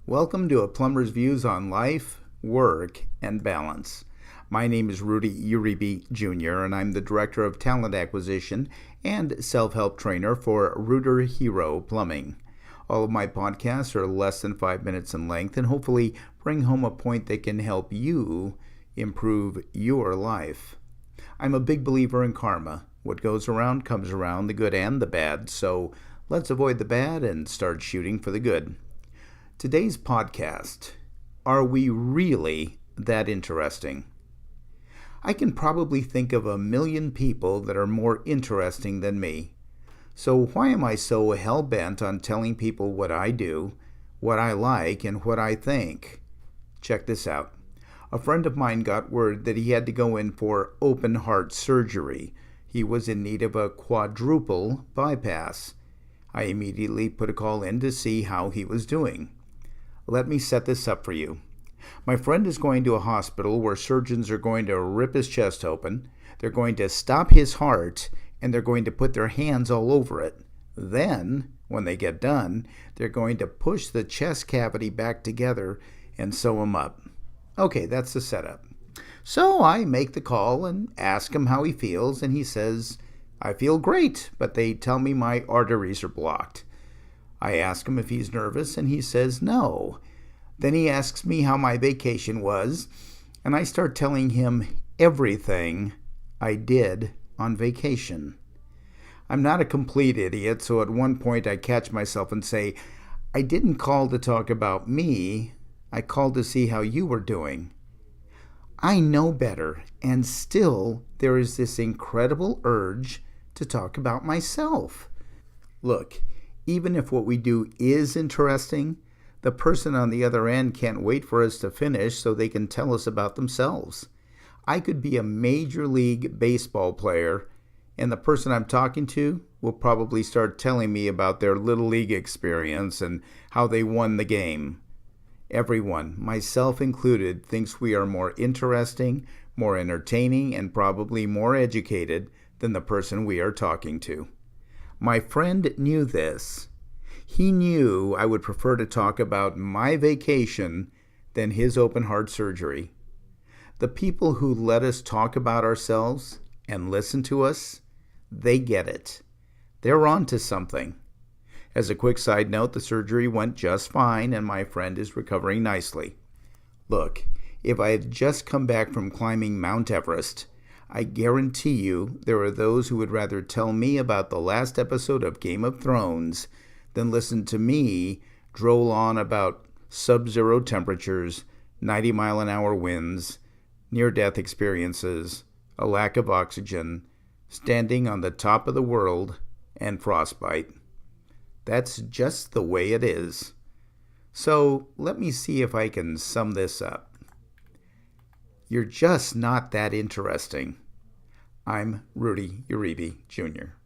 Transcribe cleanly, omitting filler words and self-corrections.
Welcome to a plumber's views on life, work, and balance. My name is Rudy Uribe Jr., and I'm the Director of Talent Acquisition and Self-Help Trainer for Ruder Plumbing. All of my podcasts are less than 5 minutes in length and hopefully bring home a point that can help you improve your life. I'm a big believer in karma. What goes around comes around, the good and the bad, so let's avoid the bad and start shooting for the good. Today's podcast, are we really that interesting? I can probably think of 1,000,000 people that are more interesting than me. So why am I so hell-bent on telling people what I do, what I like, and what I think? Check this out. A friend of mine got word that he had to go in for open heart surgery. He was in need of a quadruple bypass. I immediately put a call in to see how he was doing. Let me set this up for you. My friend is going to a hospital where surgeons are going to rip his chest open, they're going to stop his heart, and they're going to put their hands all over it. Then, when they get done, they're going to push the chest cavity back together and sew him up. Okay, that's the setup. So I make the call and ask him how he feels, and he says, "I feel great, but they tell me my arteries are blocked." I ask him if he's nervous, and he says no. Then he asks me how my vacation was, and I start telling him everything I did on vacation. I'm not a complete idiot, so at one point I catch myself and say, "I didn't call to talk about me, I called to see how you were doing." I know better, and still there is this incredible urge to talk about myself. Look, even if what we do is interesting, the person on the other end can't wait for us to finish so they can tell us about themselves. I could be a Major League Baseball player, and the person I'm talking to will probably start telling me about their Little League experience and how they won the game. Everyone, myself included, thinks we are more interesting, more entertaining, and probably more educated than the person we are talking to. My friend knew this. He knew I would prefer to talk about my vacation than his open heart surgery. The people who let us talk about ourselves and listen to us, they get it. They're on to something. As a quick side note, the surgery went just fine and my friend is recovering nicely. Look, if I had just come back from climbing Mount Everest, I guarantee you there are those who would rather tell me about the last episode of Game of Thrones than listen to me droll on about sub-zero temperatures, 90-mile-an-hour winds, near-death experiences, a lack of oxygen, standing on the top of the world, and frostbite. That's just the way it is. So let me see if I can sum this up. You're just not that interesting. I'm Rudy Uribe Jr.